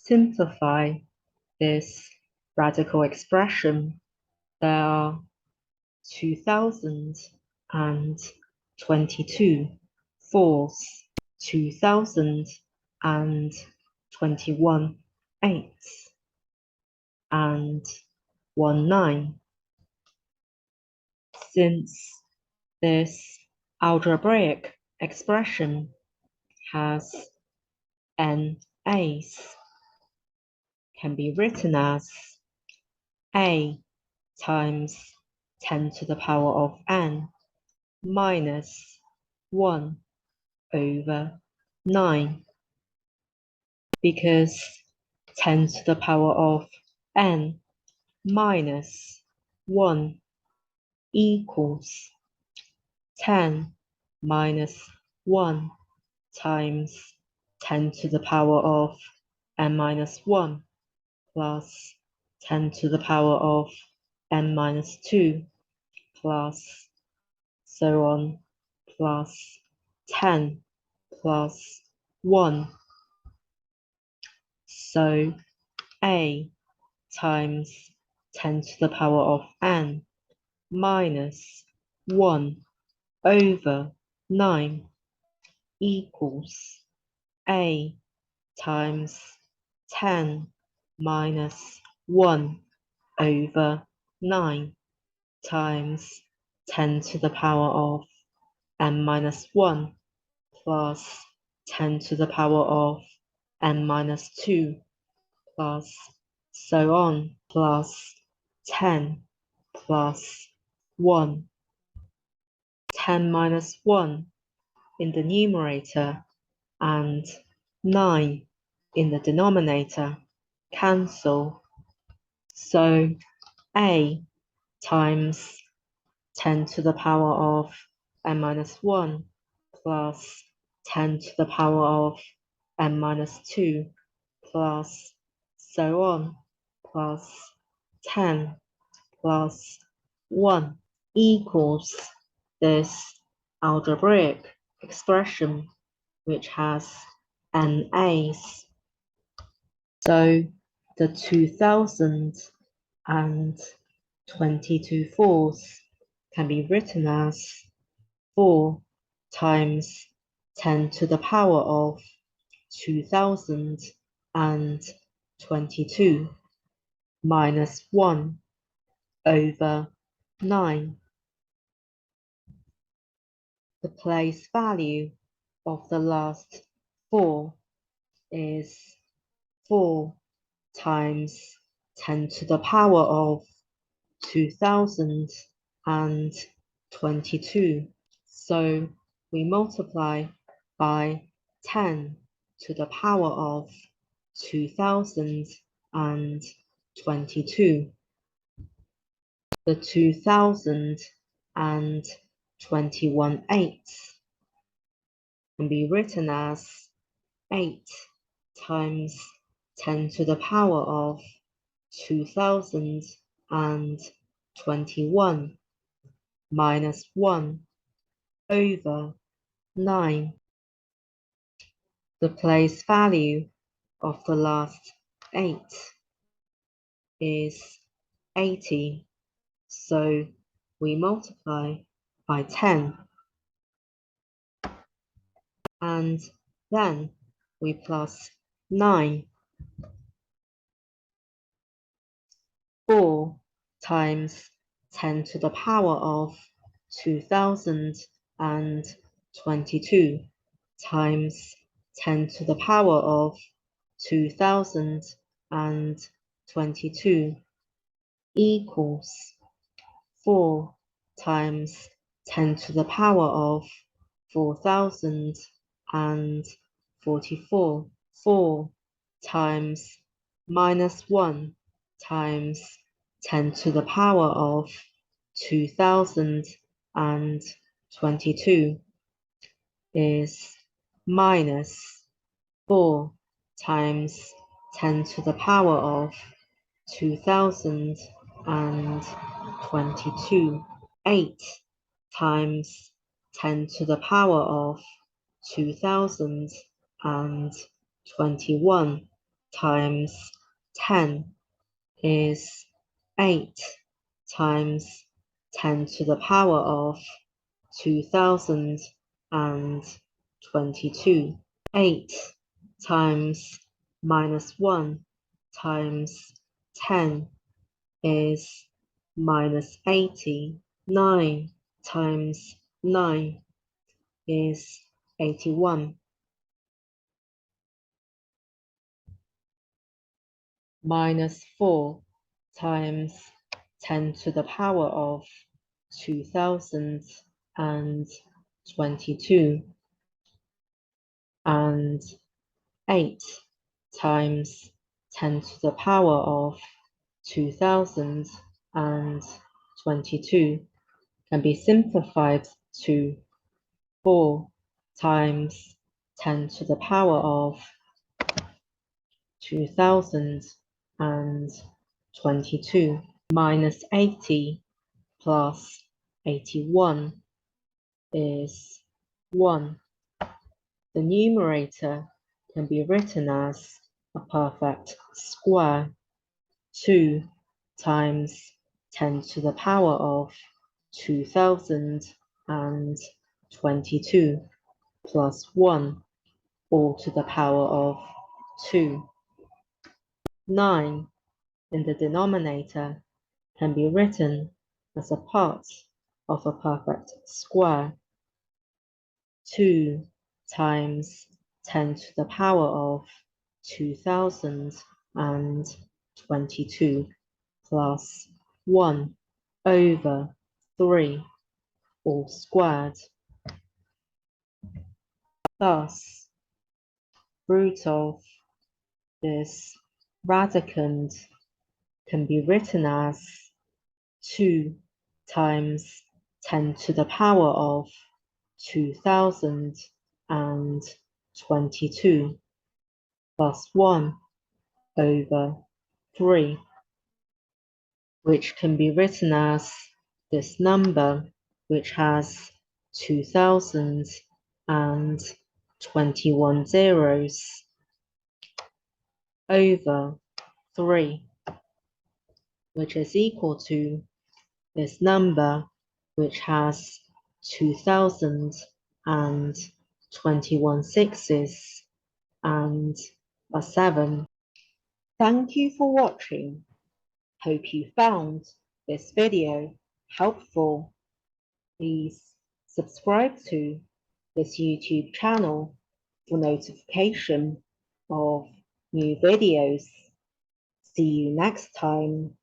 simplify this radical expression, there are 2022 fourths, 2021 eighths, and 19. Since this algebraic expression has n a's, can be written as a times 10 to the power of n minus 1 over 9, because 10 to the power of n minus 1 equals 10 minus 1 times 10 to the power of n minus 1 plus 10 to the power of n minus 2 plus so on plus 10 plus 1. So a times 10 to the power of n minus 1 over 9 equals a times 10 minus 1 over 9 times 10 to the power of n minus 1 plus 10 to the power of n minus 2 plus so on plus 10 plus 1. 10 minus 1 in the numerator and 9 in the denominator cancel. So a times 10 to the power of n minus 1 plus 10 to the power of n minus 2 plus so on plus 10 plus 1 equals this algebraic expression, which has n a's. So the 2022 fourths can be written as 4 times 10 to the power of 2022 minus 1 over 9. The place value of the last 4 is 4 times 10 to the power of 2022. So we multiply by 10 to the power of 2022. The 2021 eighths can be written as 8 times 10 to the power of 2021 minus 1 over 9. The place value of the last 8 is 80, so we multiply by 10. And then we plus 9. 4 times 10 to the power of 2022 times 10 to the power of 2022 equals 4 times 10 to the power of 4044. 4 times minus 1 times 10 to the power of 2022 is minus 4 times 10 to the power of 2022. 8 times 10 to the power of 2021 times 10 is 8 times 10 to the power of 2022. 8 times minus 1 times 10 is minus 80. 9 times 9 is 81. Minus 4 times 10 to the power of 2022, and 8 times 10 to the power of 2022 can be simplified to 4 times 10 to the power of 2022. Minus 80 plus 81 is 1. The numerator can be written as a perfect square. 2 times 10 to the power of 2022 plus 1, all to the power of 2. 9 in the denominator can be written as a part of a perfect square. 2 times 10 to the power of 2022 plus 1 over 3, all squared. Thus, root of this radicand can be written as 2 times 10 to the power of 2022 plus 1 over 3, which can be written as this number, which has 2021 zeros, over 3, which is equal to this number, which has 2021 sixes and a 7. Thank you for watching. Hope you found this video helpful. Please subscribe to this YouTube channel for notification of new videos. See you next time.